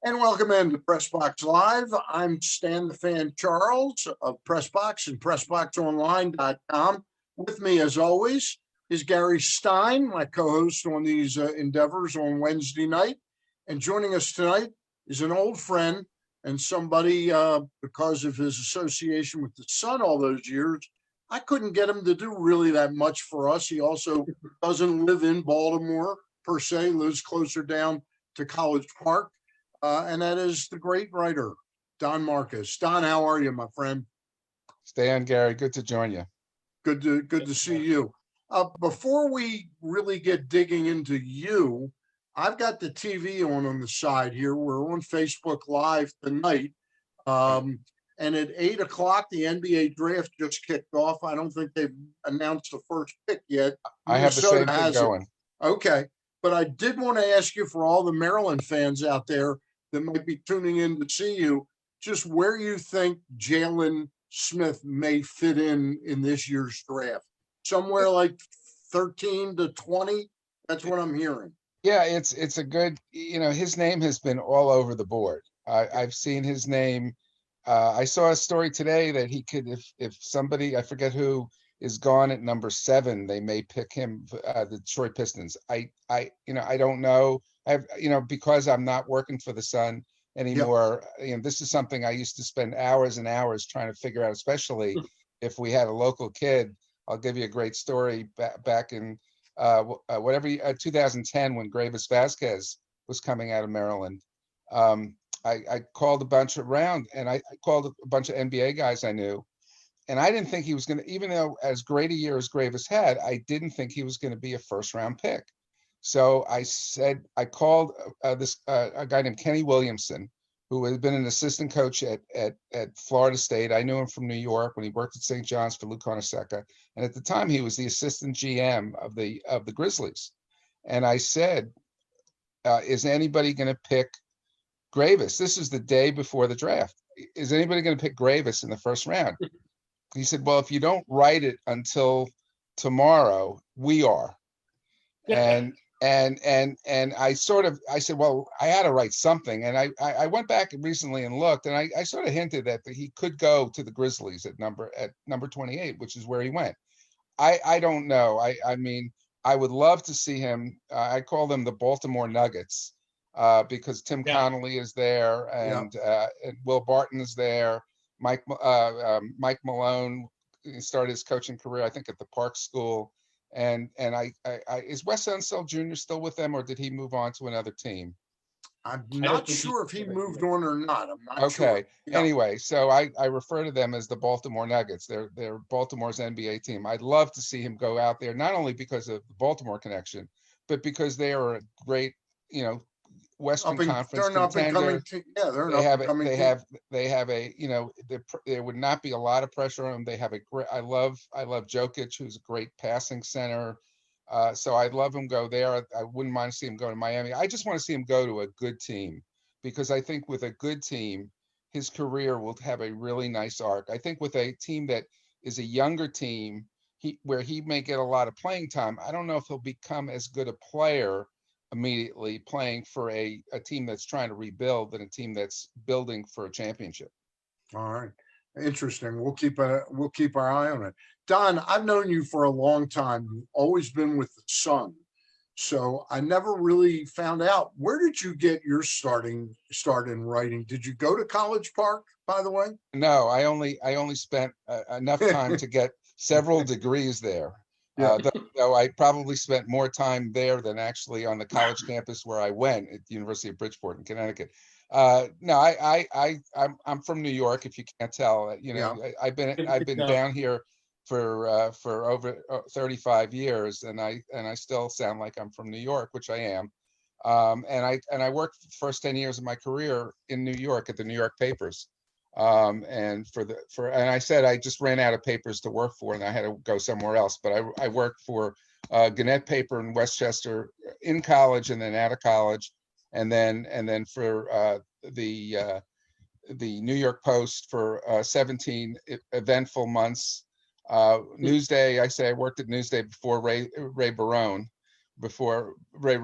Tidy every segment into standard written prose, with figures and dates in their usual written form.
And welcome into Pressbox Live. I'm Stan the Fan Charles of Pressbox and PressBoxOnline.com. With me, as always, is Gary Stein, my co-host on these endeavors on Wednesday night. And joining us tonight is an old friend and somebody, because of his association with the Sun all those years, I couldn't get him to do really that much for us. He also doesn't live in Baltimore per se, lives closer down to College Park. And that is the great writer, Don Markus. Don, how are you, my friend? Stan, Gary, good to join you. Good to see you. Before we really get digging into you, I've got the TV on the side here. We're on Facebook Live tonight. And at 8 o'clock, the NBA draft just kicked off. I don't think they've announced the first pick yet. I have the same thing going. Okay. But I did want to ask you, for all the Maryland fans out there that might be tuning in to see you, just where you think Jalen Smith may fit in this year's draft. Somewhere like 13 to 20. That's what I'm hearing. Yeah, it's a good, his name has been all over the board. I've seen his name. I saw a story today that he could, if somebody, I forget who, is gone at number 7, they may pick him, the Detroit Pistons. I don't know. Because I'm not working for the Sun anymore. Yep. This is something I used to spend hours and hours trying to figure out, especially if we had a local kid. I'll give you a great story back in 2010 when Gravis Vasquez was coming out of Maryland. I called a bunch around, and I called a bunch of NBA guys I knew. And I didn't think he was going to, even though as great a year as Gravis had, I didn't think he was going to be a first-round pick. So I called a guy named Kenny Williamson, who had been an assistant coach at Florida State. I knew him from New York when he worked at St. John's for Lou Carnesecca. And at the time, he was the assistant GM of the Grizzlies. And I said, is anybody going to pick Gravis? This is the day before the draft. Is anybody going to pick Gravis in the first round? He said, well, if you don't write it until tomorrow, we are. And I said, well, I had to write something. And I went back recently and looked, and I sort of hinted that he could go to the Grizzlies at number 28, which is where he went. I don't know. I mean, I would love to see him. I call them the Baltimore Nuggets because Tim Connolly is there, and Will Barton is there. Mike Malone started his coaching career, I think, at the Park School. And I is Wes Unseld Jr. still with them, or did he move on to another team? I'm not sure if he moved on or not. I'm not sure. Okay. Yeah. Anyway, so I refer to them as the Baltimore Nuggets. They're Baltimore's NBA team. I'd love to see him go out there, not only because of the Baltimore connection, but because they are a great, Western Conference contender. They have a, there would not be a lot of pressure on them. They have a great, I love Jokic, who's a great passing center. So I'd love him go there. I wouldn't mind seeing him go to Miami. I just want to see him go to a good team, because I think with a good team, his career will have a really nice arc. I think with a team that is a younger team, where he may get a lot of playing time, I don't know if he'll become as good a player immediately playing for a team that's trying to rebuild than a team that's building for a championship. All right. Interesting. We'll keep our eye on it. Don, I've known you for a long time. You've always been with the Sun. So I never really found out, where did you get your start in writing? Did you go to College Park, by the way? No, I only spent enough time to get several degrees there. Yeah. Though I probably spent more time there than actually on the college campus where I went at the University of Bridgeport in Connecticut. No, I'm from New York, if you can't tell. I've been down here for over 35 years, and I still sound like I'm from New York, which I am. And I worked the first 10 years of my career in New York at the New York papers. And I said I just ran out of papers to work for, and I had to go somewhere else. But I worked for Gannett paper in Westchester in college, and then out of college, and then for the New York Post for 17 eventful months. Newsday, I worked at Newsday before Ray Barone, before Ray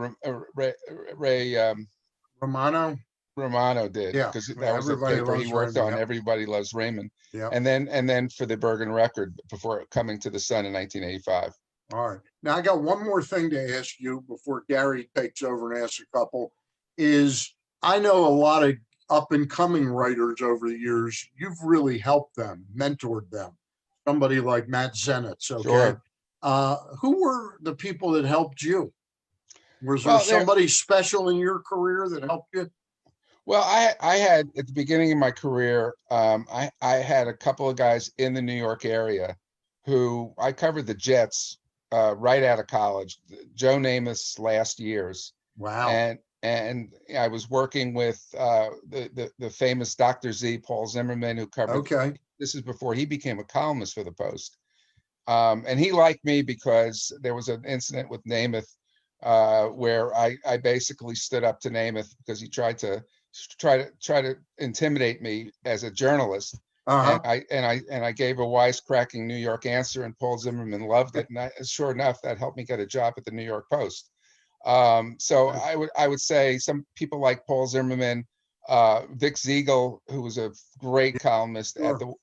Romano. Romano did, Yeah, because that was a everybody paper he loves worked Raymond. on. Yep. Everybody Loves Raymond. Yep. And then for the Bergen Record before coming to the Sun in 1985. All right. Now I got one more thing to ask you before Gary takes over and asks a couple. Is I know a lot of up and coming writers over the years. You've really helped them, mentored them. Somebody like Matt Zenitz. Okay. Sure. Who were the people that helped you? Was there Well, there. somebody special in your career that helped you? Well, I had at the beginning of my career, I had a couple of guys in the New York area who I covered the Jets right out of college, Joe Namath's last years, Wow. and I was working with the famous Dr. Z, Paul Zimmerman, who covered. Okay. This is before he became a columnist for the Post, and he liked me because there was an incident with Namath where I basically stood up to Namath because he tried to intimidate me as a journalist. Uh-huh. And I gave a wisecracking New York answer, and Paul Zimmerman loved it. And sure enough, that helped me get a job at the New York Post. So I would say some people like Paul Zimmerman, Vic Ziegel, who was a great columnist Sure.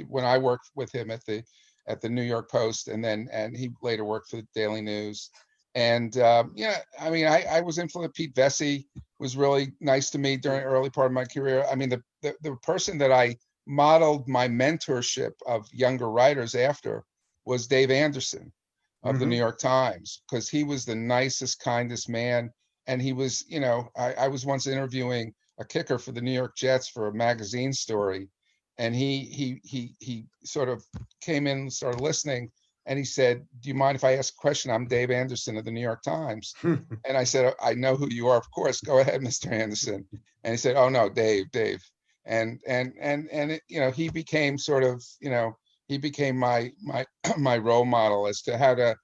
when I worked with him at the New York Post, and he later worked for the Daily News. And yeah, I mean, I was influenced. Pete Vesey was really nice to me during the early part of my career. I mean, the person that I modeled my mentorship of younger writers after was Dave Anderson of the New York Times, because he was the nicest, kindest man. And he was, I was once interviewing a kicker for the New York Jets for a magazine story, and he sort of came in and started listening. And he said, "Do you mind if I ask a question? I'm Dave Anderson of the New York Times." And I said, "I know who you are, of course. Go ahead, Mr. Anderson." And he said, "Oh no, Dave." And he became sort of, he became my my role model as to how to,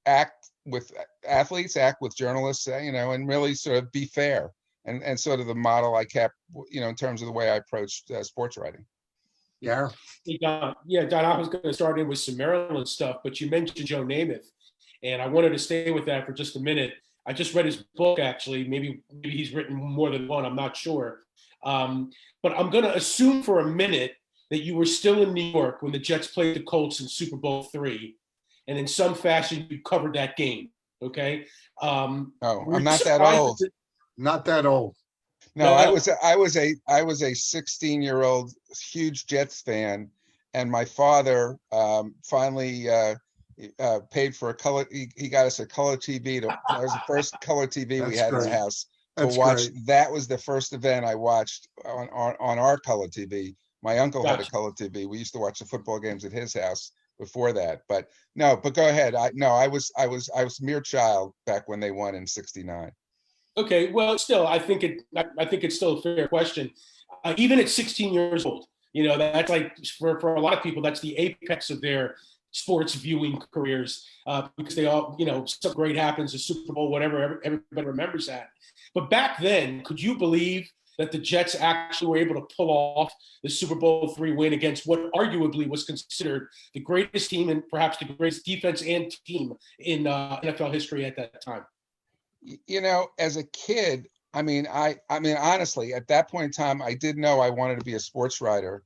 act with athletes, act with journalists, and really sort of be fair. And sort of the model I kept, in terms of the way I approached sports writing. Yeah. Hey, Don. Yeah, Don, I was going to start in with some Maryland stuff, but you mentioned Joe Namath, and I wanted to stay with that for just a minute. I just read his book, actually. Maybe he's written more than one. I'm not sure. But I'm going to assume for a minute that you were still in New York when the Jets played the Colts in Super Bowl III, and in some fashion you covered that game. Okay. Oh, I'm not that old. Not that old. No, I was a 16-year-old huge Jets fan, and my father finally paid for a color. He got us a color TV. That was the first color TV we had in the house to watch. Great. That was the first event I watched on our color TV. My uncle had a color TV. We used to watch the football games at his house before that. But go ahead. I was mere child back when they won in '69. Okay, well, still, I think it's still a fair question. Even at 16 years old, that's like for a lot of people, that's the apex of their sports viewing careers, because they all, something great happens, a Super Bowl, whatever, everybody remembers that. But back then, could you believe that the Jets actually were able to pull off the Super Bowl III win against what arguably was considered the greatest team and perhaps the greatest defense and team in NFL history at that time? As a kid, I mean, honestly, at that point in time, I did know I wanted to be a sports writer,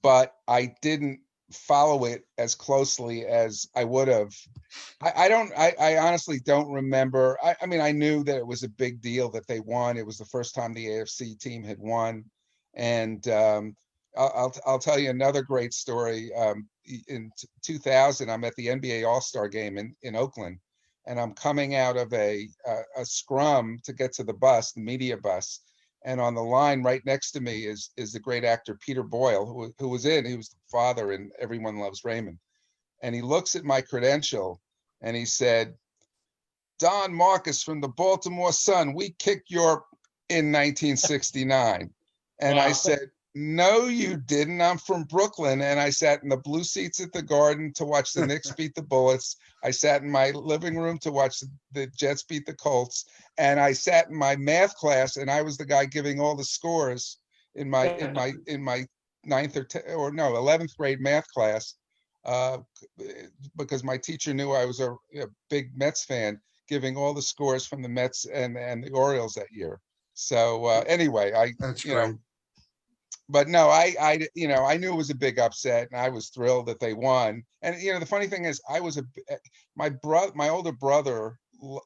but I didn't follow it as closely as I would have. I honestly don't remember. I mean, I knew that it was a big deal that they won. It was the first time the AFC team had won. And I'll tell you another great story. In 2000, I'm at the NBA All-Star game in Oakland, and I'm coming out of a scrum to get to the bus, the media bus. And on the line right next to me is the great actor Peter Boyle, he was the father in Everyone Loves Raymond. And he looks at my credential and he said, "Don Markus from the Baltimore Sun, we kicked your in 1969. And Wow. I said, "No, you didn't. I'm from Brooklyn." And I sat in the blue seats at the Garden to watch the Knicks beat the Bullets. I sat in my living room to watch the Jets beat the Colts. And I sat in my math class, and I was the guy giving all the scores in my 11th grade math class, because my teacher knew I was a big Mets fan, giving all the scores from the Mets and the Orioles that year. So anyway, That's you know, great. but no, I knew it was a big upset, and I was thrilled that they won. And the funny thing is, my older brother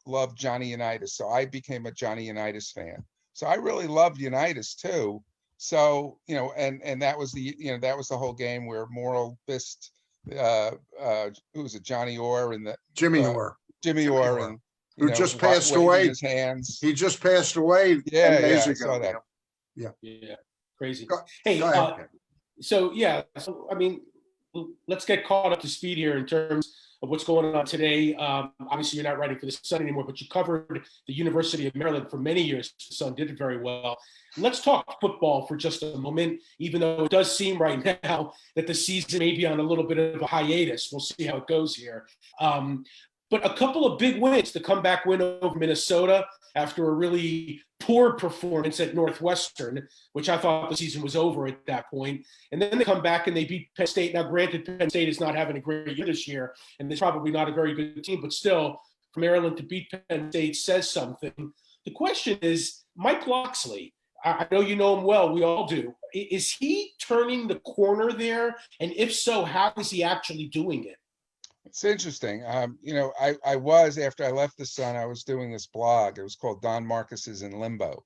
loved Johnny Unitas, so I became a Johnny Unitas fan. So I really loved Unitas too. So and that was the whole game where Morrill missed who was it, Johnny Orr and the Jimmy uh, Orr, Jimmy Orr, and who just passed away. his hands. He just passed away 10 Yeah, days I ago. saw that. Yeah, crazy. Go- Hey, go ahead. so I mean, let's get caught up to speed here in terms of what's going on today. Obviously, you're not writing for the Sun anymore, but you covered the University of Maryland for many years. The Sun did it very well. Let's talk football for just a moment, even though it does seem right now that the season may be on a little bit of a hiatus. We'll see how it goes here. But a couple of big wins, the comeback win over Minnesota after a really poor performance at Northwestern, which I thought the season was over at that point. And then they come back and they beat Penn State. Now, granted, Penn State is not having a great year this year, and it's probably not a very good team, but still, for Maryland to beat Penn State says something. The question is, Mike Locksley, I know you know him well, we all do. Is he turning the corner there? And if so, how is he actually doing it? It's interesting. I was, after I left the Sun, I was doing this blog. It was called Don Markus is in Limbo.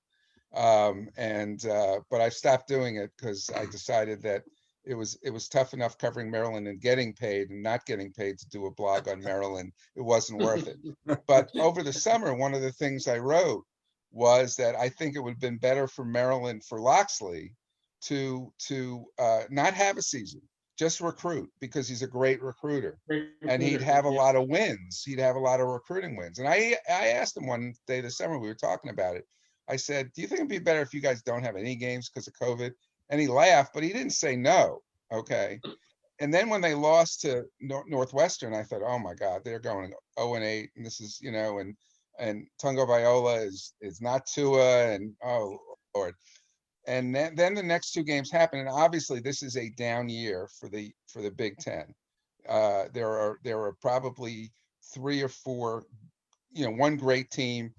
But I stopped doing it because I decided that it was tough enough covering Maryland and getting paid and not getting paid to do a blog on Maryland. It wasn't worth it. But over the summer, one of the things I wrote was that I think it would have been better for Maryland, for Locksley, to not have a season, just recruit, because he's a great recruiter, and he'd have a lot of wins. He'd have a lot of recruiting wins. And I asked him one day this summer, we were talking about it. I said, do you think it'd be better if you guys don't have any games because of COVID? And he laughed, but he didn't say no. Okay. And then when they lost to Northwestern, I thought, oh my God, they're going 0-8. And this is, and Tungo Viola is not Tua, and oh Lord. And then the next two games happen, and obviously this is a down year for the Big Ten. There are probably 3 or 4, one great team,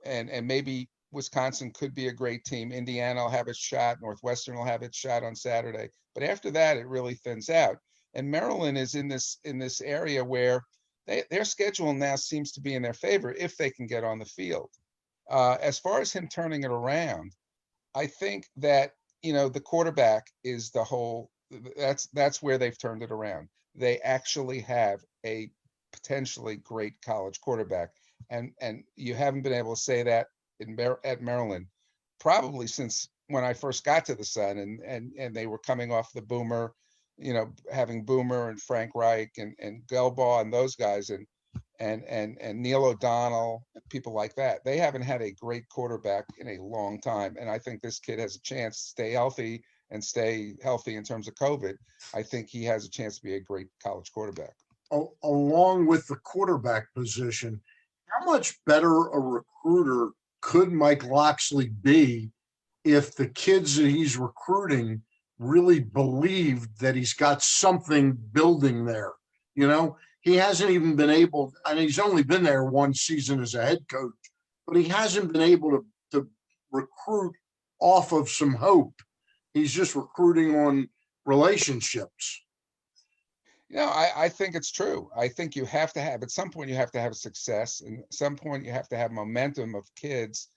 and maybe Wisconsin could be a great team. Indiana will have its shot. Northwestern will have its shot on Saturday. But after that, it really thins out. And Maryland is in this area where their schedule now seems to be in their favor if they can get on the field. As far as him turning it around, I think that, the quarterback is that's where they've turned it around. They actually have a potentially great college quarterback. And you haven't been able to say that at Maryland, probably since when I first got to the Sun, and they were coming off the Boomer, having Boomer and Frank Reich and Gelbaugh and those guys, and Neil O'Donnell, people like that. They haven't had a great quarterback in a long time. And I think this kid has a chance to stay healthy in terms of COVID. I think he has a chance to be a great college quarterback. Along with the quarterback position, how much better a recruiter could Mike Locksley be if the kids that he's recruiting really believed that he's got something building there? He hasn't even been able, and he's only been there one season as a head coach, but he hasn't been able to recruit off of some hope. He's just recruiting on relationships. I think it's true. I think you have to have, at some point, you have to have success, and at some point you have to have momentum of kids.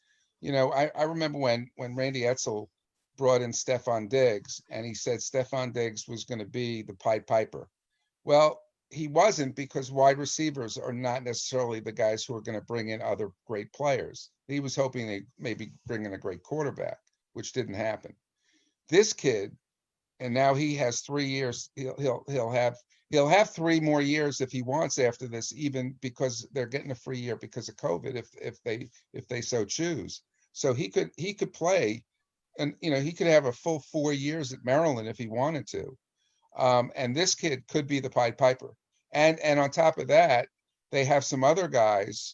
I remember when Randy Edsall brought in Stefan Diggs, and he said Stefan Diggs was going to be the Pied Piper. Well, he wasn't, because wide receivers are not necessarily the guys who are going to bring in other great players. He was hoping they maybe bring in a great quarterback, which didn't happen. This kid, and now he has 3 years. He'll have 3 more years if he wants after this, even because they're getting a free year because of COVID, if they so choose. So he could play, and he could have a full 4 years at Maryland if he wanted to. And this kid could be the Pied Piper. And on top of that, they have some other guys,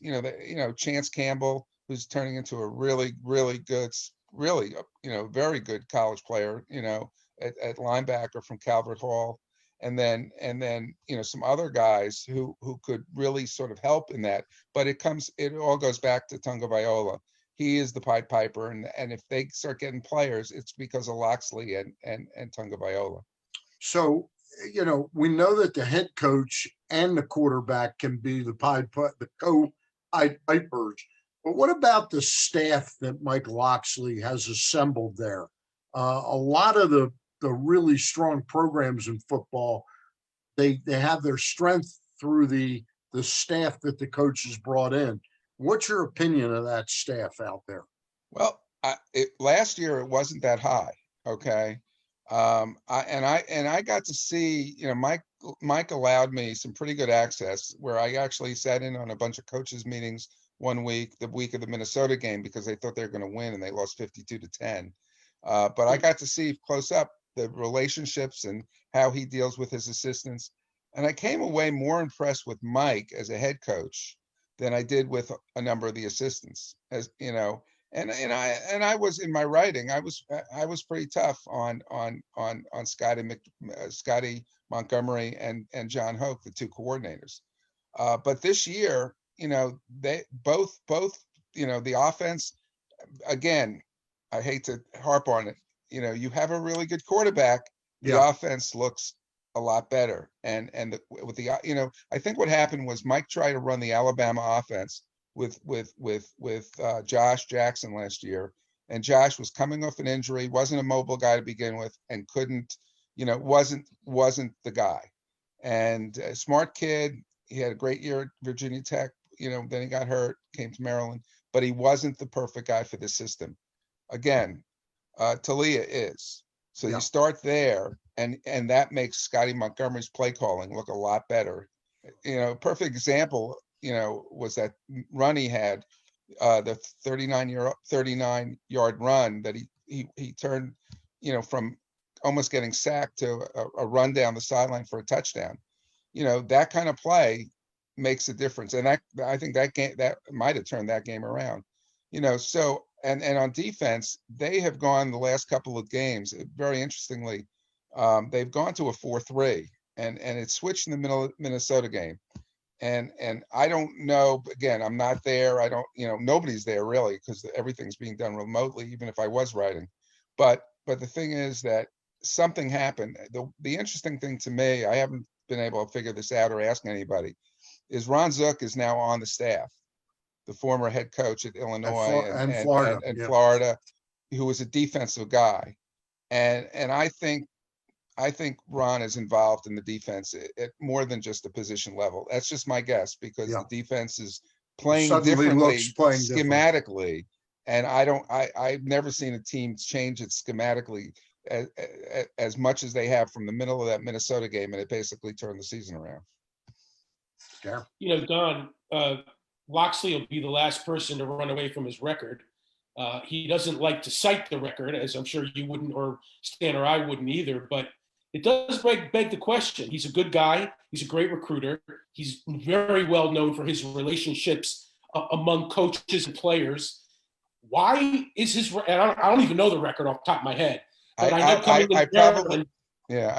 Chance Campbell, who's turning into a really, really good, very good college player, at linebacker from Calvert Hall. and then some other guys who could really sort of help in that. But it all goes back to Tunga Viola. He is the Pied Piper, and if they start getting players, it's because of Loxley and Tunga Viola. So, we know that the head coach and the quarterback can be the co-Pied Pipers. But what about the staff that Mike Loxley has assembled there? A lot of the really strong programs in football, they have their strength through the staff that the coach has brought in. What's your opinion of that staff out there? Well, last year it wasn't that high. Okay. I got to see, Mike allowed me some pretty good access where I actually sat in on a bunch of coaches meetings one week, the week of the Minnesota game, because they thought they were going to win and they lost 52-10. But I got to see close up the relationships and how he deals with his assistants. And I came away more impressed with Mike as a head coach than I did with a number of the assistants, as you know. And I was in my writing, I was pretty tough on Scotty Montgomery and John Hoke, the two coordinators. But this year, they both the offense, again, I hate to harp on it, you have a really good quarterback, the offense looks a lot better. And I think what happened was Mike tried to run the Alabama offense with Josh Jackson last year, and Josh was coming off an injury, wasn't a mobile guy to begin with, and couldn't, wasn't the guy. And a smart kid, he had a great year at Virginia Tech, then he got hurt, came to Maryland, but he wasn't the perfect guy for the system. Again, Talia is. So you start there, and that makes Scotty Montgomery's play calling look a lot better. Perfect example, was that run he had, the 39-yard run that he turned, from almost getting sacked to a run down the sideline for a touchdown. That kind of play makes a difference, and I think that might have turned that game around. So. And on defense, they have gone the last couple of games, very interestingly, they've gone to a 4-3, and it switched in the Minnesota game. And I don't know, again, I'm not there. I don't, nobody's there really, because everything's being done remotely, even if I was writing. But the thing is that something happened. The interesting thing to me, I haven't been able to figure this out or ask anybody, is Ron Zook is now on the staff, the former head coach at Illinois and Florida, who was a defensive guy. And I think Ron is involved in the defense at more than just a position level. That's just my guess, because the defense is playing differently schematically. And I've never seen a team change it schematically as much as they have from the middle of that Minnesota game, and it basically turned the season around. Yeah. Don, Loxley will be the last person to run away from his record. He doesn't like to cite the record, as I'm sure you wouldn't, or Stan or I wouldn't either, but it does beg the question. He's a good guy. He's a great recruiter. He's very well known for his relationships among coaches and players. Why is and I don't even know the record off the top of my head. But I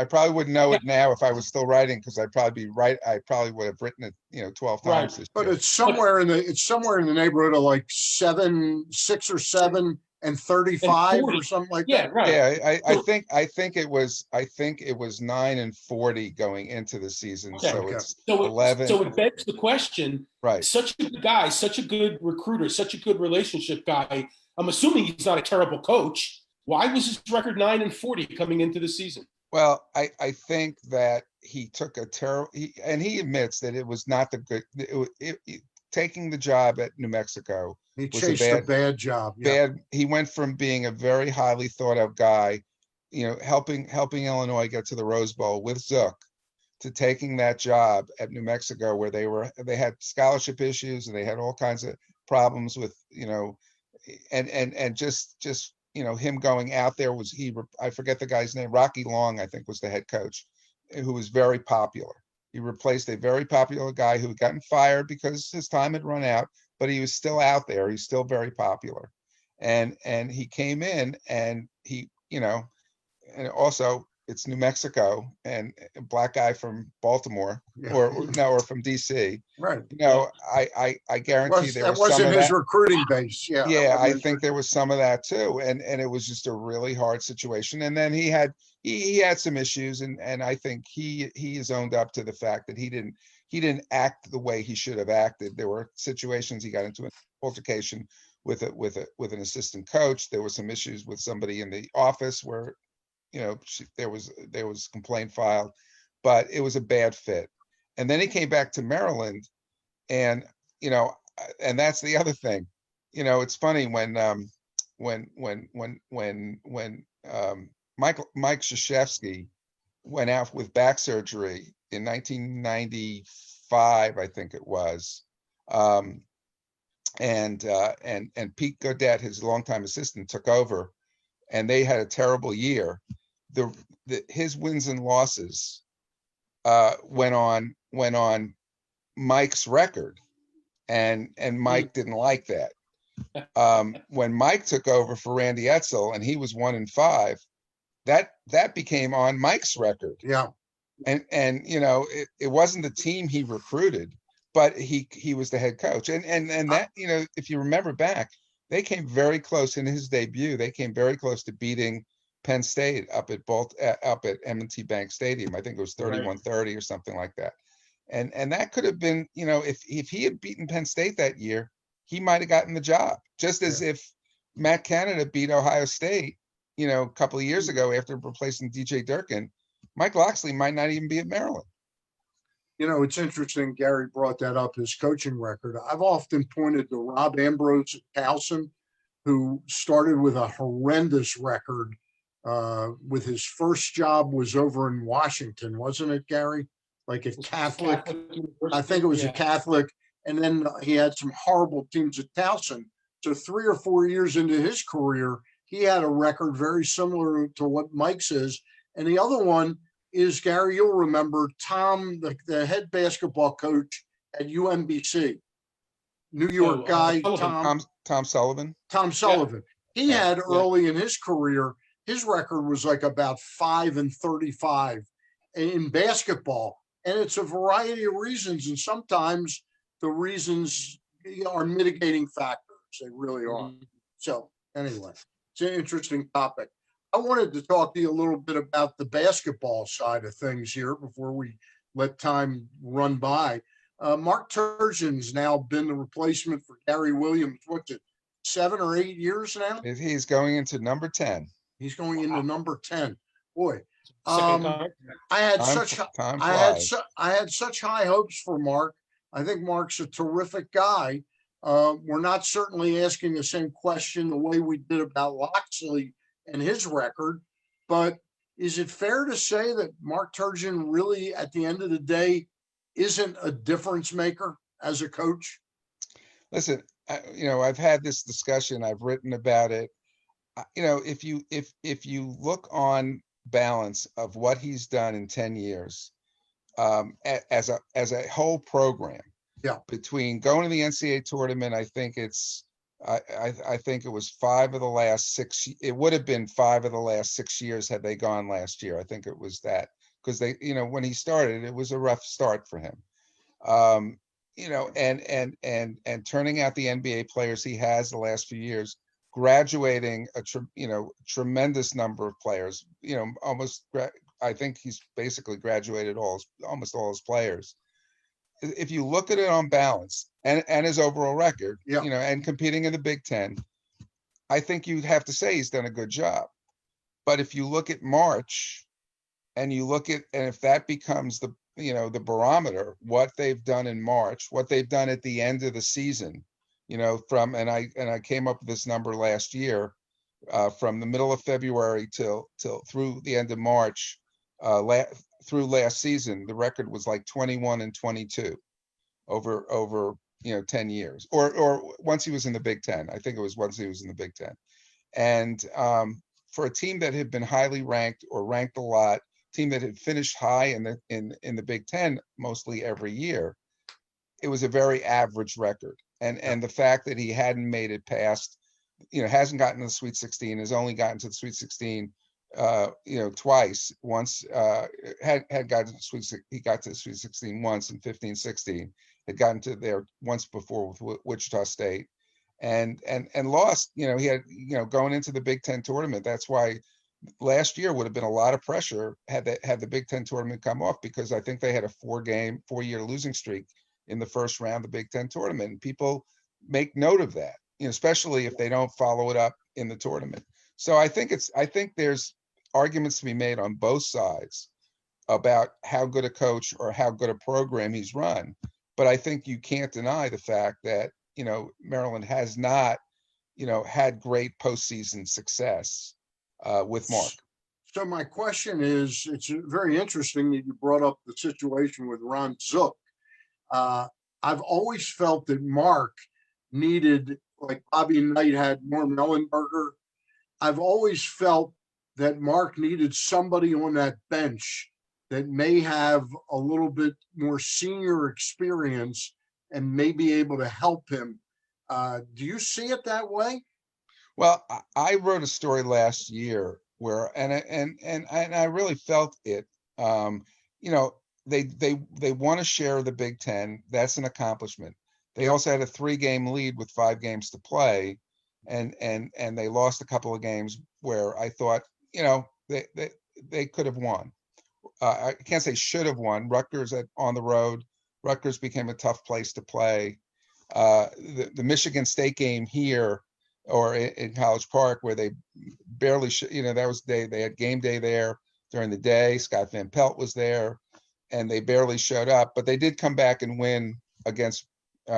probably wouldn't know it now if I was still writing, because I'd probably be right. I probably would have written it, 12 times. Right. But it's somewhere in the neighborhood of like 6 or 7 and 35 or something like that. Right. Yeah, I think it was 9 and 40 going into the season. Okay. So it's 11. So it begs the question. Right. Such a good guy, such a good recruiter, such a good relationship guy. I'm assuming he's not a terrible coach. Why was his record 9 and 40 coming into the season? Well, I think that he took a terrible, and he admits that it was not the good, taking the job at New Mexico. He chased a bad job. He went from being a very highly thought of guy, helping Illinois get to the Rose Bowl with Zook, to taking that job at New Mexico, where they had scholarship issues and they had all kinds of problems with, and just him going out there I forget the guy's name, Rocky Long, I think was the head coach, who was very popular. He replaced a very popular guy who had gotten fired because his time had run out, but he was still out there. He's still very popular. And he came in, and he, and also it's New Mexico and a black guy from Baltimore Yeah. or from DC. Right. I guarantee there That was some wasn't of his that. recruiting base. Yeah. Yeah, I think there was some of that too. And it was just a really hard situation. And then he had some issues, and I think he has owned up to the fact that he didn't act the way he should have acted. There were situations he got into an altercation with an assistant coach. There were some issues with somebody in the office where, there was complaint filed, but it was a bad fit. And then he came back to Maryland, and and that's the other thing. It's funny when Mike Krzyzewski went out with back surgery in 1995, I think it was. And Pete Godet, his longtime assistant, took over, and they had a terrible year. His wins and losses went on Mike's record, and Mike didn't like that. When Mike took over for Randy Edsel and he was 1-5, that became on Mike's record. Yeah. And it wasn't the team he recruited, but he was the head coach. And that, if you remember back, they came very close in his debut. They came very close to beating Penn State up at M&T Bank Stadium. I think it was 31-30 or something like that. And that could have been, if he had beaten Penn State that year, he might have gotten the job. Just as if Matt Canada beat Ohio State, a couple of years ago after replacing DJ Durkin, Mike Loxley might not even be at Maryland. It's interesting Gary brought that up, his coaching record. I've often pointed to Rob Ambrose at Towson, who started with a horrendous record. With his first job was over in Washington, wasn't it, Gary? Like a Catholic. I think it was a Catholic. And then he had some horrible teams at Towson. So 3 or 4 years into his career, he had a record very similar to what Mike's is. And the other one is, Gary, you'll remember Tom, the head basketball coach at UMBC, New York guy, Tom Sullivan. Tom Sullivan. Yeah. He had early in his career, his record was like about 5-35 in basketball. And it's a variety of reasons. And sometimes the reasons are mitigating factors. They really are. So anyway, it's an interesting topic. I wanted to talk to you a little bit about the basketball side of things here before we let time run by. Mark Turgeon's now been the replacement for Gary Williams. What's it, 7 or 8 years now? He's going into number 10. He's going into number 10. Boy, Second I had time such high hopes for Mark. I think Mark's a terrific guy. We're not certainly asking the same question the way we did about Loxley and his record, but is it fair to say that Mark Turgeon really, at the end of the day, isn't a difference maker as a coach? Listen, I've had this discussion. I've written about it. If you look on balance of what he's done in 10 years, as a whole program, between going to the NCAA tournament, I think I think it was 5 of the last 6. It would have been 5 of the last 6 years had they gone last year. I think it was that, because they, when he started, it was a rough start for him. And turning out the NBA players he has the last few years, graduating a tremendous number of players. I think he's basically graduated almost all his players. If you look at it on balance and his overall record, and competing in the Big Ten, I think you'd have to say he's done a good job. But if you look at March and if that becomes the barometer, what they've done in March, what they've done at the end of the season, I came up with this number last year, from the middle of February till through the end of March, through last season, the record was like 21-22 over 10 years, or once he was in the Big Ten. I think it was once he was in the Big Ten. And for a team that had been highly ranked or ranked a lot, team that had finished high in the Big Ten mostly every year, it was a very average record. And the fact that he hadn't made it past, hasn't gotten to the Sweet 16, has only gotten to the Sweet 16 twice. Once had gotten to he got to the Sweet 16 once in 15-16. Had gotten to there once before with Wichita State, and lost. He had going into the Big Ten tournament. That's why last year would have been a lot of pressure had the Big Ten tournament come off, because I think they had a 4-year losing streak in the first round of the Big Ten tournament. And people make note of that, especially if they don't follow it up in the tournament. So I think there's arguments to be made on both sides about how good a coach or how good a program he's run. But I think you can't deny the fact that, Maryland has not, had great postseason success with Mark. So my question is, it's very interesting that you brought up the situation with Ron Zook. I've always felt that Mark needed, like Bobby Knight had Norm Ellenberger. I've always felt that Mark needed somebody on that bench that may have a little bit more senior experience and may be able to help him. Do you see it that way? Well, I wrote a story last year where, and I really felt it. They want to share the Big Ten. That's an accomplishment. They also had a 3-game lead with 5 games to play, and they lost a couple of games where I thought, they could have won. I can't say should have won. Rutgers on the road. Rutgers became a tough place to play. The Michigan State game here, or in College Park, where they barely, they had game day there during the day. Scott Van Pelt was there, and they barely showed up. But they did come back and win against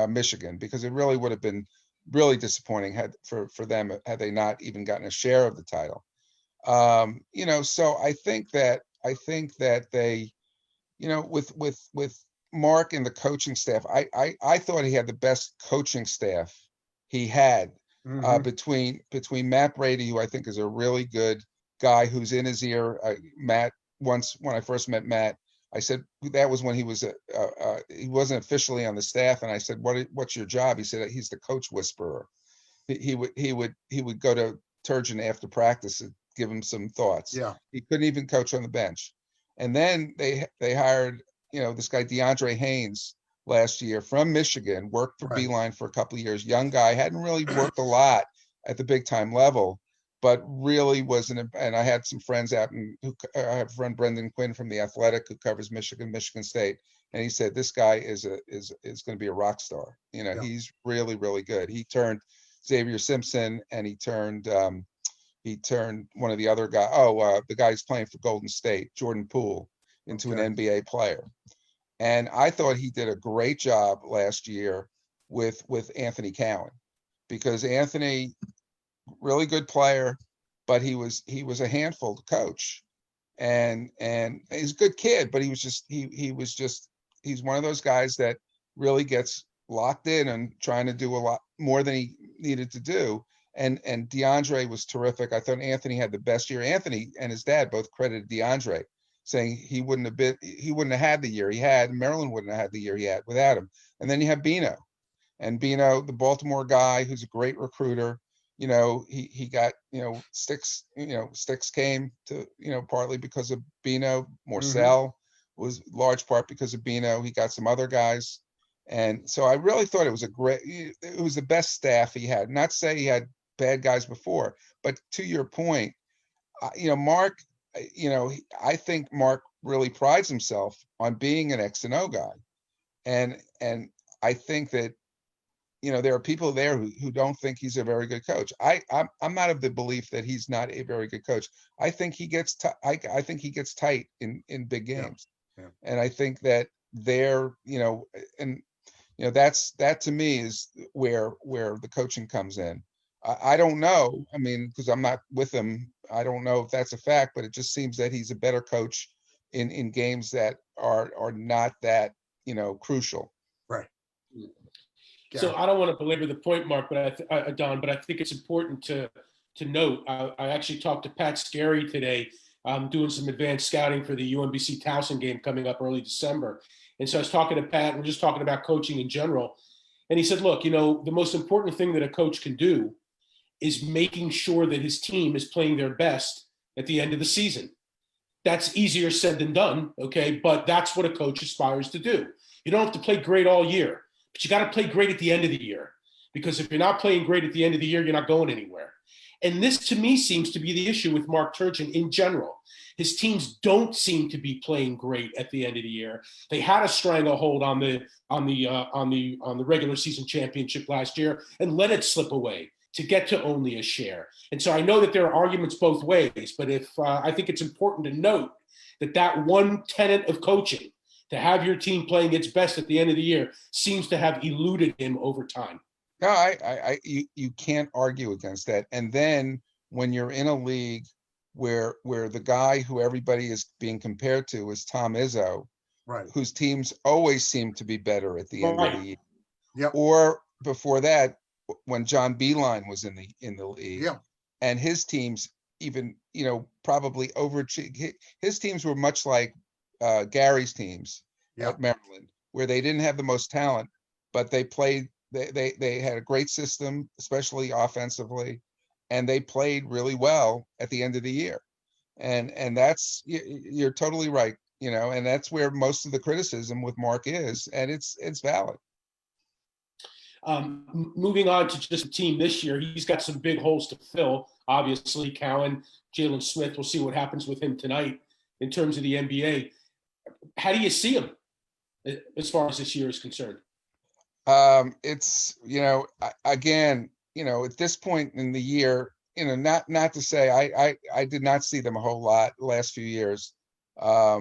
Michigan, because it really would have been really disappointing for them had they not even gotten a share of the title. So I think that they, with Mark and the coaching staff, I thought he had the best coaching staff he had. Between Matt Brady, who I think is a really good guy who's in his ear. Matt, once when I first met Matt, I said that was when he wasn't officially on the staff, and I said, "What's your job?" He said he's the coach whisperer. He would go to Turgeon after practice and give him some thoughts. Yeah, he couldn't even coach on the bench. And then they hired this guy DeAndre Haynes last year from Michigan, worked for Beeline for a couple of years. Young guy, hadn't really worked a lot at the big time level, but really wasn't. And I had some friends out, and I have a friend Brendan Quinn from the Athletic who covers Michigan State, and he said this guy is going to be a rock star. He's really, really good. He turned Xavier Simpson, and he turned one of the other guys. The guy who's playing for Golden State, Jordan Poole, into an NBA player. And I thought he did a great job last year with Anthony Cowan, because Anthony, really good player, but he was a handful to coach, and he's a good kid, but he's one of those guys that really gets locked in and trying to do a lot more than he needed to do. And DeAndre was terrific. I thought Anthony had the best year. Anthony and his dad both credited DeAndre, saying he wouldn't have had the year he had. Maryland wouldn't have had the year he had without him. And then you have Bino, the Baltimore guy, who's a great recruiter. He got, Sticks came to, partly because of Bino. Morcell was large part because of Bino. He got some other guys. And so I really thought it was the best staff he had. Not to say he had bad guys before, but to your point, Mark, I think Mark really prides himself on being an X and O guy. And I think that, there are people there who don't think he's a very good coach. I'm not of the belief that he's not a very good coach. I think he gets I think he gets tight in big games. Yeah. And I think that that to me is where the coaching comes in. I don't know. I mean, because I'm not with him, I don't know if that's a fact, but it just seems that he's a better coach in games that are not that, crucial. Right. Yeah. So I don't want to belabor the point, Mark, but Don, but I think it's important to note. I actually talked to Pat Scarry today, doing some advanced scouting for the UMBC Towson game coming up early December. And so I was talking to Pat, and we're just talking about coaching in general. And he said, look, the most important thing that a coach can do is making sure that his team is playing their best at the end of the season. That's easier said than done, okay? But that's what a coach aspires to do. You don't have to play great all year, but you got to play great at the end of the year. Because if you're not playing great at the end of the year, you're not going anywhere. And this, to me, seems to be the issue with Mark Turgeon in general. His teams don't seem to be playing great at the end of the year. They had a stranglehold on the regular season championship last year and let it slip away to get to only a share. And so I know that there are arguments both ways, but I think it's important to note that one tenet of coaching, to have your team playing its best at the end of the year, seems to have eluded him over time. No, you can't argue against that. And then when you're in a league where the guy who everybody is being compared to is Tom Izzo, Right. whose teams always seem to be better at the end of the year. Yep. Or before that, when John Beeline was in the league, Yeah. and his teams even, probably his teams were much like Gary's teams Yep. at Maryland, where they didn't have the most talent, but they played. They had a great system, especially offensively, and they played really well at the end of the year. And that's, you're totally right, and that's where most of the criticism with Mark is, and it's valid. Moving on to just the team this year, he's got some big holes to fill. Obviously, Cowan, Jalen Smith, we'll see what happens with him tonight in terms of the NBA. How do you see him as far as this year is concerned? It's, again, at this point in the year, not to say I did not see them a whole lot the last few years. A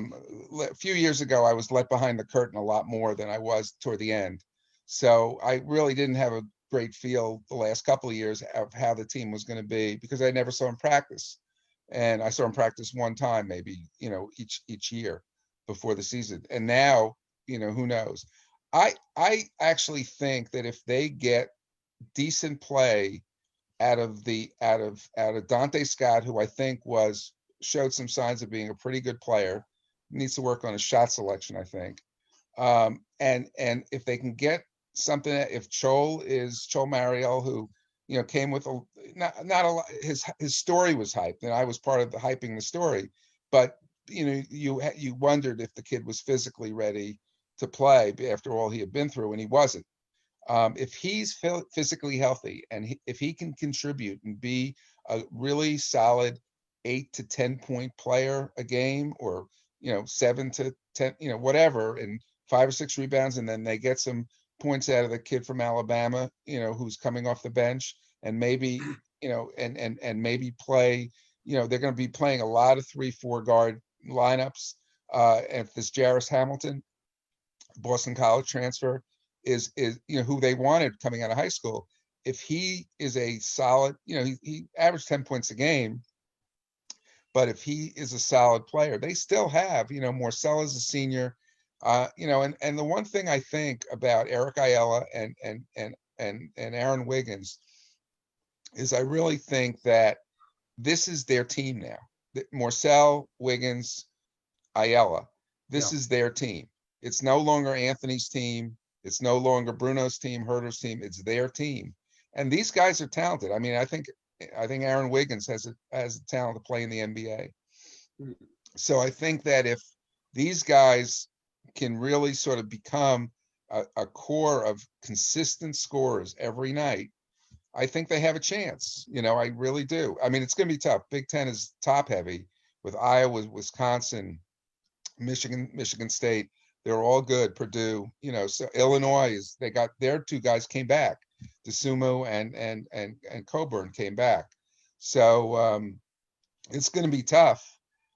few years ago, I was let behind the curtain a lot more than I was toward the end. So I really didn't have a great feel the last couple of years of how the team was going to be, because I never saw him practice. And I saw him practice one time, maybe, each year before the season. And now, who knows? I actually think that if they get decent play out of Dante Scott, who I think showed some signs of being a pretty good player, needs to work on his shot selection, I think. And if they can get something, if Chol Mariel, who came with not a lot, his story was hyped, and I was part of the hyping the story, but you wondered if the kid was physically ready to play after all he had been through, and he wasn't. If he's physically healthy, and if he can contribute and be a really solid 8 to 10 point player a game, or 7 to 10, whatever, and 5 or 6 rebounds, and then they get some points out of the kid from Alabama, who's coming off the bench, and maybe and maybe play. They're going to be playing a lot of 3-4 guard lineups. If this Jarris Hamilton, Boston College transfer, is who they wanted coming out of high school. If he is a solid, he averaged 10 points a game, but if he is a solid player, they still have, Morcella's a senior, and the one thing I think about Eric Ayala and Aaron Wiggins is I really think that this is their team now. Morcell, Wiggins, Ayala, this is their team. It's no longer Anthony's team. It's no longer Bruno's team, Herter's team. It's their team. And these guys are talented. I mean, I think Aaron Wiggins has the talent to play in the NBA. So I think that if these guys can really sort of become a core of consistent scorers every night, I think they have a chance. I really do. I mean, it's going to be tough. Big Ten is top heavy with Iowa, Wisconsin, Michigan State. They're all good. Purdue, so Illinois they got their 2 guys came back. DeSumo and Coburn came back. So it's going to be tough.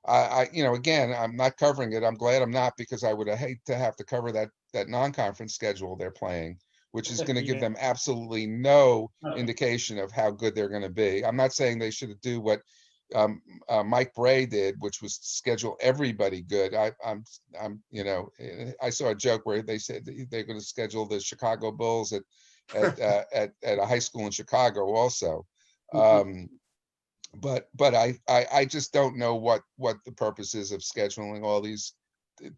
Again, I'm not covering it. I'm glad I'm not, because I would hate to have to cover that non-conference schedule they're playing, which is going to give them absolutely no indication of how good they're going to be. I'm not saying they should do what Mike Bray did, which was schedule everybody good. I saw a joke where they said they're going to schedule the Chicago Bulls at a high school in Chicago also. But I just don't know what the purpose is of scheduling all these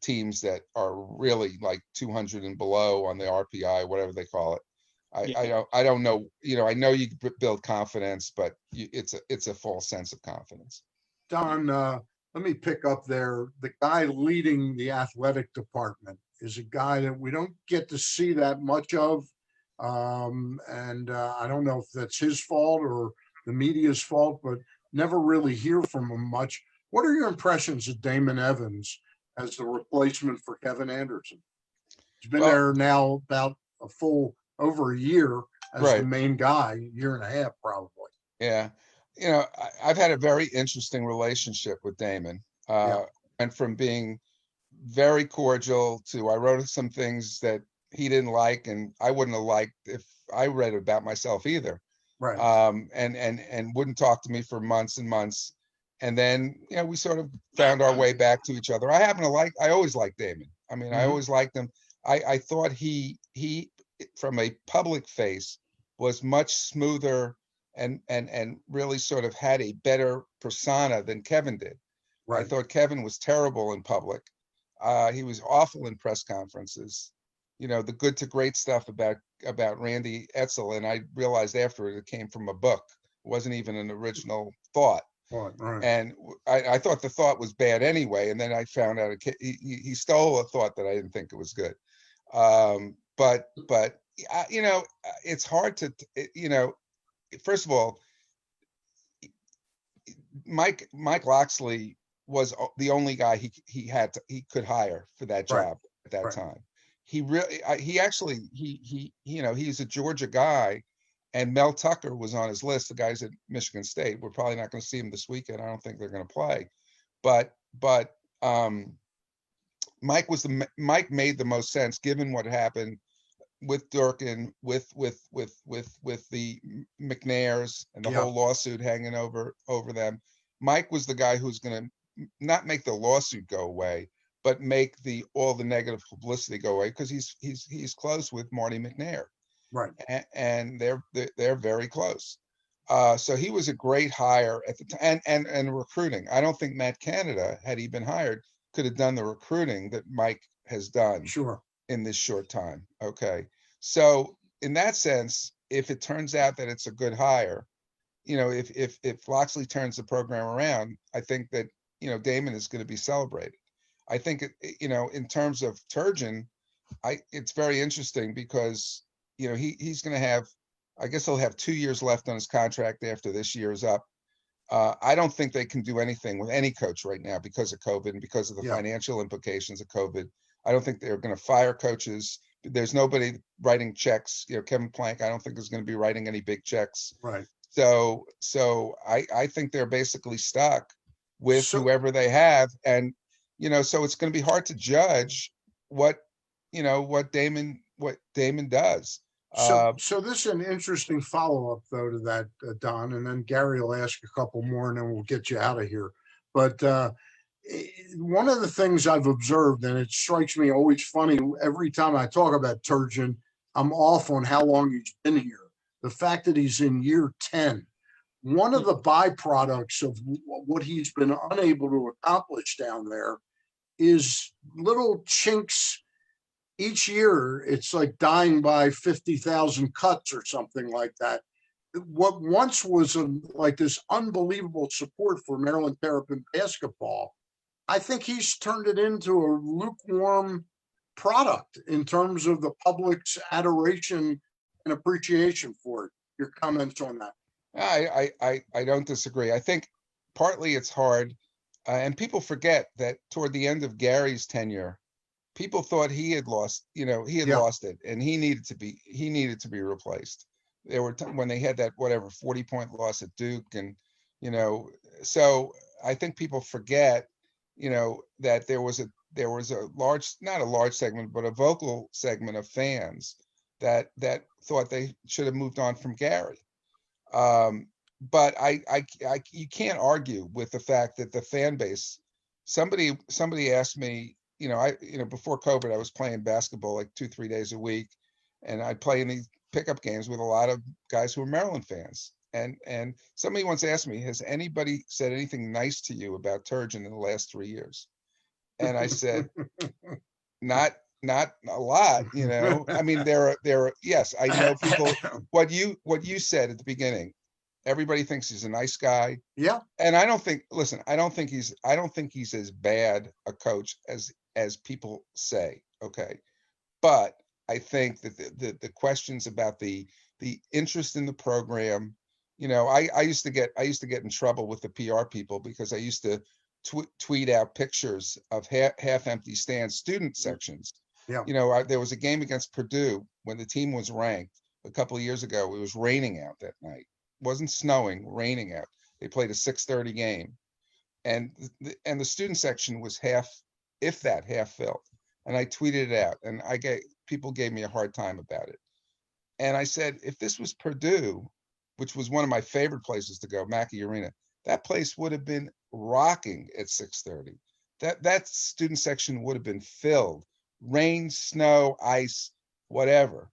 teams that are really like 200 and below on the RPI, whatever they call it. I don't know. I know you build confidence, but it's a false sense of confidence. Don, let me pick up there. The guy leading the athletic department is a guy that we don't get to see that much of. And I don't know if that's his fault or the media's fault, but never really hear from him much. What are your impressions of Damon Evans as the replacement for Kevin Anderson? He's been Well, there now about a full over a year as the right. main guy, year and a half probably. Yeah. I've had a very interesting relationship with Damon. Yeah, And from being very cordial to I wrote some things that he didn't like and I wouldn't have liked if I read about myself either. right. And wouldn't talk to me for months and months. And then, we sort of found our way back to each other. I always liked Damon. I mean, I Mhm. always liked him. I thought he from a public face was much smoother and really sort of had a better persona than Kevin did. I Right. thought Kevin was terrible in public. He was awful in press conferences. The good to great stuff about Randy Edsel, and I realized afterward it came from a book. It wasn't even an original thought. Right. And I thought the thought was bad anyway, and then I found out he stole a thought that I didn't think it was good. But it's hard to first of all, Mike Loxley was the only guy he could hire for that Right. job at that Right. time. He really he actually he's a Georgia guy, and Mel Tucker was on his list. The guys at Michigan State. We're probably not going to see him this weekend. I don't think they're going to play, but Mike made the most sense given what happened with Durkin, with the McNairs and the Yeah. whole lawsuit hanging over them. Mike was the guy who's going to not make the lawsuit go away, but make all the negative publicity go away because he's close with Marty McNair, Right. and they're very close. So he was a great hire at the time, and recruiting. I don't think Matt Canada, had he been hired, could have done the recruiting that Mike has done Sure. in this short time. Okay. So in that sense, if it turns out that it's a good hire, if Loxley turns the program around, I think that, Damon is going to be celebrated. I think, in terms of Turgeon, it's very interesting because, he's going to have, I guess he'll have 2 years left on his contract after this year is up. I don't think they can do anything with any coach right now because of COVID and because of the Yeah. financial implications of COVID. I don't think they're going to fire coaches. There's nobody writing checks. Kevin Plank, I don't think is going to be writing any big checks. Right. So I think they're basically stuck with So, whoever they have. And, so it's going to be hard to judge what Damon does. so this is an interesting follow-up though to that, Don, and then Gary will ask a couple more and then we'll get you out of here. But one of the things I've observed, and it strikes me always funny every time I talk about Turgeon, I'm off on how long he's been here. The fact that he's in year 10, one of the byproducts of what he's been unable to accomplish down there is little chinks each year. It's like dying by 50,000 cuts or something like that. What once was like this unbelievable support for Maryland Terrapin basketball, I think he's turned it into a lukewarm product in terms of the public's adoration and appreciation for it. Your comments on that? I don't disagree. I think partly it's hard, and people forget that toward the end of Gary's tenure, people thought he had lost, Yeah. lost it, and he needed to be replaced. There were when they had that 40-point loss at Duke, and so I think people forget, that there was a large, not a large segment, but a vocal segment of fans that thought they should have moved on from Gary. But you can't argue with the fact that the fan base. Somebody asked me, before COVID, I was playing basketball like 2-3 days a week, and I'd play in these pickup games with a lot of guys who were Maryland fans. And somebody once asked me, has anybody said anything nice to you about Turgeon in the last 3 years? And I said, not a lot, I mean, there are, yes, I know people, what you said at the beginning, Everybody thinks he's a nice guy. Yeah, And I don't think, listen, I don't think he's as bad a coach as people say. Okay. But I think that the questions about the interest in the program, I used to get in trouble with the PR people because I used to tweet out pictures of half empty stands, student sections. yeah. There was a game against Purdue when the team was ranked a couple of years ago. It was raining out that night. It wasn't snowing, raining out. They played a 6:30 game, and the student section was half, if that, half filled. And I tweeted it out, and people gave me a hard time about it. And I said, if this was Purdue, which was one of my favorite places to go, Mackey Arena, that place would have been rocking at 6:30. That student section would have been filled, rain, snow, ice, whatever.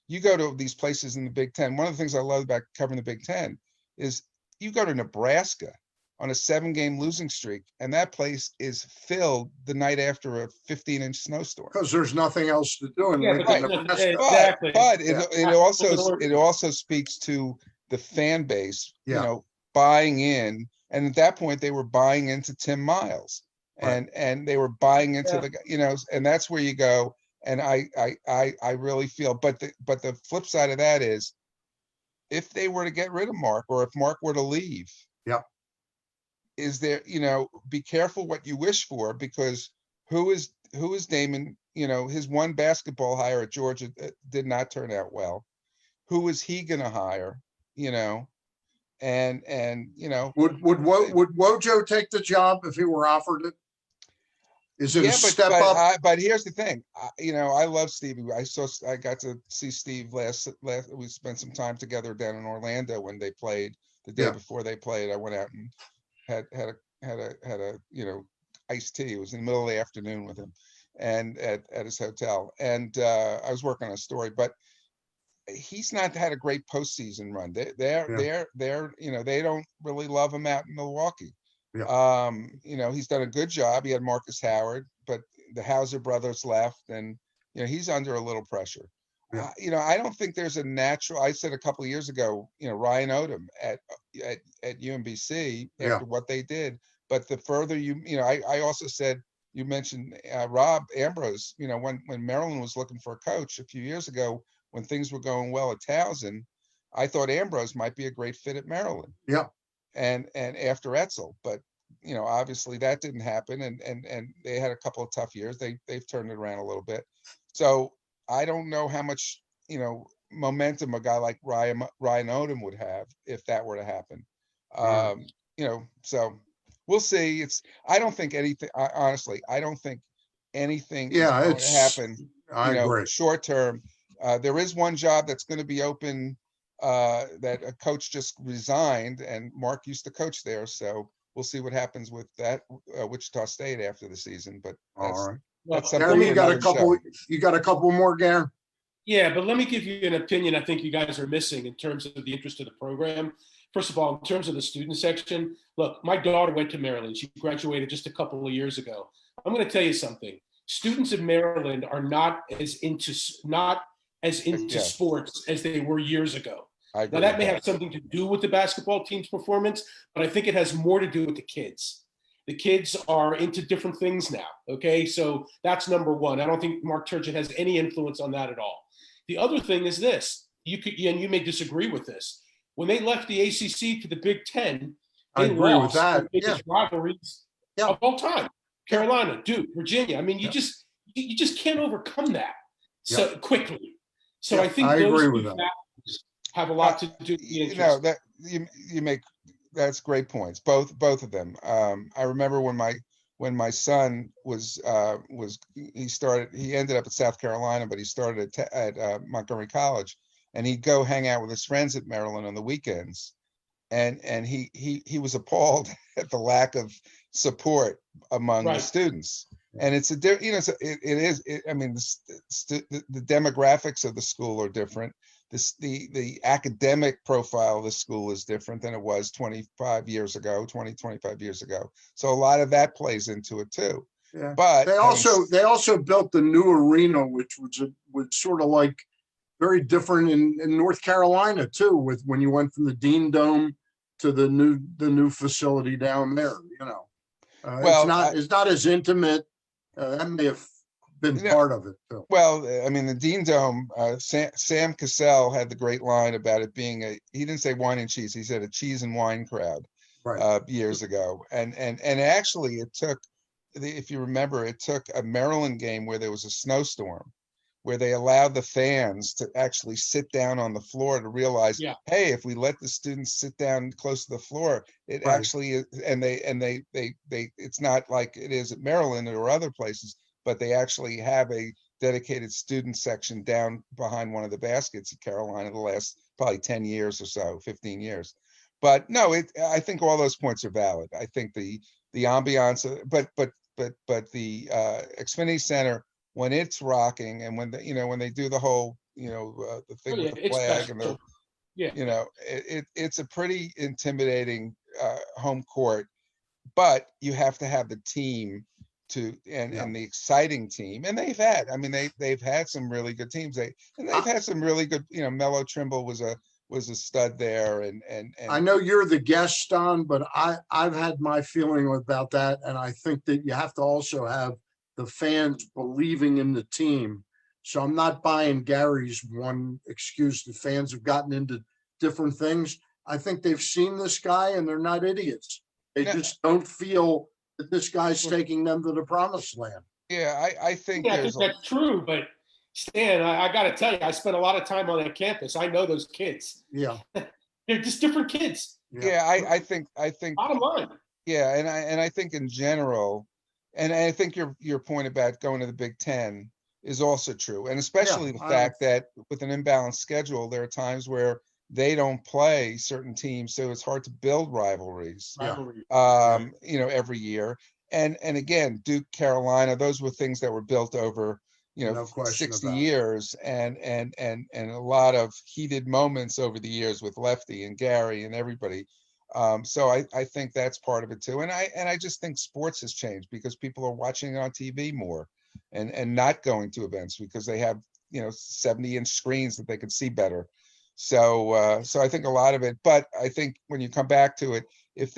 You go to these places in the Big Ten. One of the things I love about covering the Big Ten is you go to Nebraska on a 7-game losing streak, and that place is filled the night after a 15-inch snowstorm. Because there's nothing else to do in Yeah, Lincoln, but Nebraska. exactly. But Yeah. it also speaks to the fan base, Yeah. buying in. And at that point, they were buying into Tim Miles, Right. and they were buying into Yeah. and that's where you go. And I really feel, but the flip side of that is, if they were to get rid of Mark, or if Mark were to leave, Yeah. is there, be careful what you wish for, because who is Damon? His one basketball hire at Georgia did not turn out well. Who is he going to hire? And Would Wojo take the job if he were offered it? Is it a step up? But here's the thing. I love Stevie. I got to see Steve last. We spent some time together down in Orlando when they played. The day before they played, I went out and had a iced tea. It was in the middle of the afternoon with him, and at his hotel. And I was working on a story, but he's not had a great postseason run. They're they don't really love him out in Milwaukee. Yeah. He's done a good job. He had Marcus Howard, but the Hauser brothers left, and he's under a little pressure. Yeah. I don't think there's a natural. I said a couple of years ago, Ryan Odom at UMBC after what they did. But the further I also said, you mentioned Rob Ambrose. When Maryland was looking for a coach a few years ago, when things were going well at Towson, I thought Ambrose might be a great fit at Maryland. Yeah. And after Etzel, but obviously that didn't happen, and they had a couple of tough years. They've turned it around a little bit. So I don't know how much momentum a guy like Ryan Odom would have if that were to happen. So we'll see. I don't think anything. Honestly, I don't think anything is going to happen. I agree. Short term. There is one job that's going to be open. That a coach just resigned, and Mark used to coach there, so we'll see what happens with that Wichita State after the season. But all right, that's something. Gary, you got a couple more, Gary? Yeah, but let me give you an opinion I think you guys are missing in terms of the interest of the program. First of all, in terms of the student section, look, my daughter went to Maryland. She graduated just a couple of years ago. I'm going to tell you something. Students in Maryland are not as into sports as they were years ago. Now, that may have something to do with the basketball team's performance, but I think it has more to do with the kids. The kids are into different things now, okay? So that's number one. I don't think Mark Turgeon has any influence on that at all. The other thing is this. And you may disagree with this. When they left the ACC to the Big Ten, they lost the biggest rivalries of all time. Carolina, Duke, Virginia. I mean, you just can't overcome that so quickly. So I think those two factors have a lot to do with the interest. That you make, that's great points. Both of them. I remember when my son he ended up at South Carolina, but he started at Montgomery College, and he'd go hang out with his friends at Maryland on the weekends, and he was appalled at the lack of support among the students. And it's I mean, the demographics of the school are different. The academic profile of the school is different than it was 25 years ago. So a lot of that plays into it too. Yeah. But they also built the new arena, which was sort of like very different in North Carolina too, with when you went from the Dean Dome to the new facility down there, you know. Well, it's not as intimate. That may have been Yeah. part of it too. well, I mean, the Dean Dome, Sam Cassell had the great line about it being he didn't say wine and cheese, he said a cheese and wine crowd Right. years ago. And actually it took, if you remember, it took a Maryland game where there was a snowstorm, where they allowed the fans to actually sit down on the floor to realize, Yeah. hey, if we let the students sit down close to the floor, it Right. actually is, and they it's not like it is at Maryland or other places, but they actually have a dedicated student section down behind one of the baskets at Carolina the last probably 10 years or so, 15 years. But no, I think all those points are valid. I think the ambiance, but the Xfinity Center, when it's rocking, and when when they do the whole the thing with the It's flag and the special. Yeah. it's a pretty intimidating home court, but you have to have the team and the exciting team, and they've had some really good teams. They've had some really good, Mello Trimble was a stud there, and I know you're the guest, Don, but I've had my feeling about that, and I think that you have to also have the fans believing in the team. So I'm not buying Gary's one excuse. The fans have gotten into different things. I think they've seen this guy and they're not idiots. They just don't feel that this guy's taking them to the promised land. Yeah, I think I think that's true, but Stan, I got to tell you, I spent a lot of time on that campus. I know those kids. Yeah. They're just different kids. Yeah, I think Bottom line. Yeah, and I think in general, and I think your point about going to the Big Ten is also true, and especially the fact that with an imbalanced schedule, there are times where they don't play certain teams, so it's hard to build rivalries. Every year, and again, Duke, Carolina, those were things that were built over No question 60 about it. years, and a lot of heated moments over the years with Lefty and Gary and everybody. So I think that's part of it too. And I just think sports has changed because people are watching it on TV more and not going to events because they have, 70-inch screens that they can see better. So I think a lot of it, but I think when you come back to it, if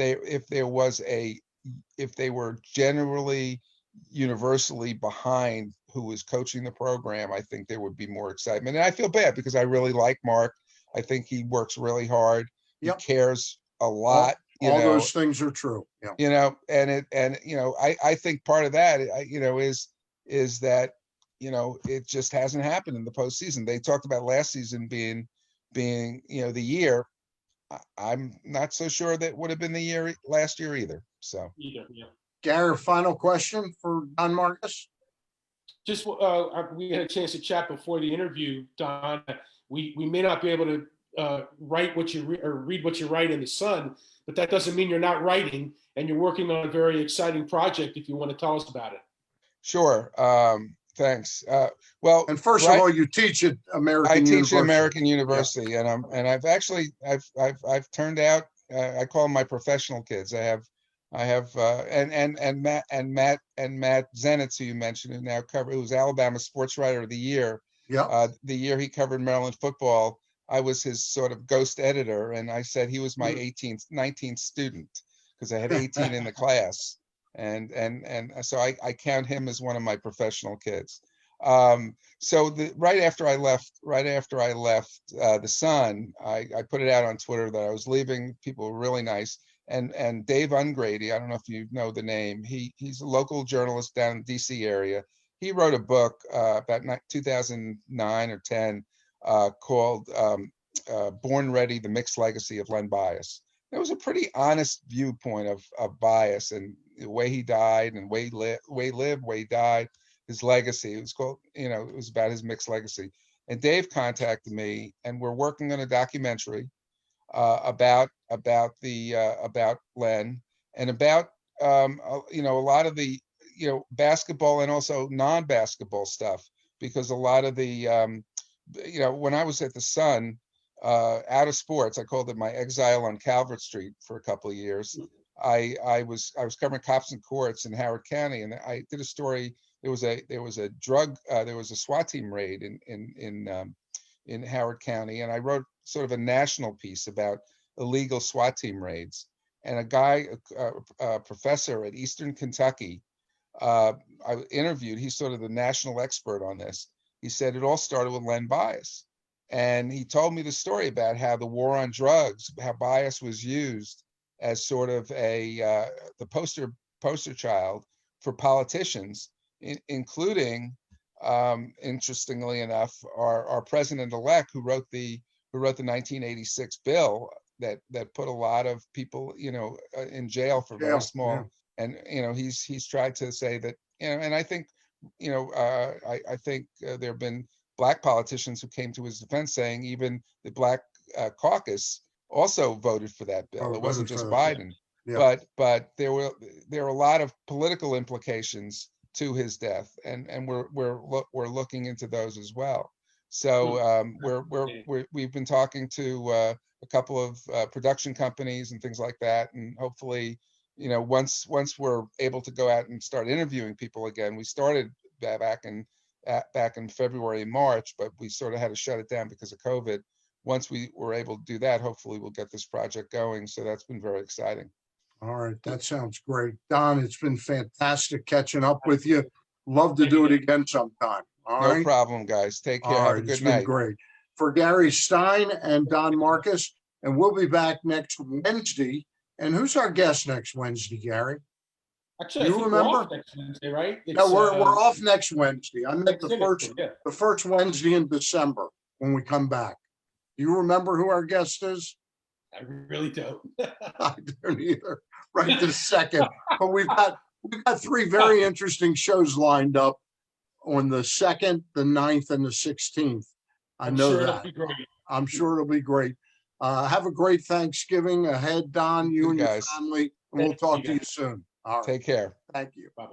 they were generally universally behind who was coaching the program, I think there would be more excitement. And I feel bad because I really like Mark. I think he works really hard. He cares a lot. All those things are true. Yeah. I think part of that, is that, it just hasn't happened in the postseason. They talked about last season being, the year. I'm not so sure that would have been the year last year either. So, Gary, final question for Don Markus. Just we had a chance to chat before the interview, Don. We may not be able to write what you read what you write in the Sun, but that doesn't mean you're not writing, and you're working on a very exciting project. If you want to tell us about it. Sure. Thanks. Well, and first of all, you teach at American University. I teach at American University, and I've turned out. I call them my professional kids. I have Matt Zenitz, who you mentioned, who now who was Alabama Sports Writer of the Year. Yeah. The year he covered Maryland football, I was his sort of ghost editor, and I said he was my 19th student because I had 18 in the class, and so I count him as one of my professional kids. So right after I left the Sun, I put it out on Twitter that I was leaving. People were really nice. And Dave Ungrady, I don't know if you know the name. He's a local journalist down in the DC area. He wrote a book about 2009 or 10 called Born Ready: The Mixed Legacy of Len Bias. It was a pretty honest viewpoint of Bias and the way he died and way he lived, way he died, his legacy. It was called, it was about his mixed legacy. And Dave contacted me, and we're working on a documentary about Len and about a lot of the basketball and also non-basketball stuff, because a lot of the when I was at the Sun, out of sports, I called it my exile on Calvert Street for a couple of years. I was covering cops and courts in Howard County, and I did a story. There was a SWAT team raid in Howard County, and I wrote sort of a national piece about illegal SWAT team raids. And a guy, a professor at Eastern Kentucky, I interviewed, he's sort of the national expert on this. He said it all started with Len Bias. And he told me the story about how the war on drugs, how Bias was used as sort of the poster child for politicians, including, interestingly enough, our president-elect who wrote the 1986 bill that put a lot of people, in jail for very small. Yeah. And he's tried to say that, and I think, I think there have been Black politicians who came to his defense saying even the Black caucus also voted for that bill. It wasn't just Biden. Yeah. But there are a lot of political implications to his death, and we're looking into those as well. So we've been talking to a couple of production companies and things like that, and hopefully, once we're able to go out and start interviewing people again. We started back in February and March, but we sort of had to shut it down because of COVID. Once we were able to do that, hopefully we'll get this project going. So that's been very exciting. All right, that sounds great. Don, it's been fantastic catching up with you. Love to do it again sometime. All No right. problem, guys. Take care. All Have right, a good it's been night. great. For Gary Stein and Don Markus, and we'll be back next Wednesday. And who's our guest next Wednesday, Gary? Actually, You I think remember? we're off next Wednesday, right? No, we're off next Wednesday. I meant Yeah. the first Wednesday in December when we come back. You remember who our guest is? I really don't. I don't either right this second. But we've got 3 very interesting shows lined up on the 2nd, the 9th, and the 16th. I know sure that. it'll be great. I'm sure it'll be great. Have a great Thanksgiving ahead, Don, you and your guys. family, and we'll talk to you soon. All right. Take care. Thank you. Bye.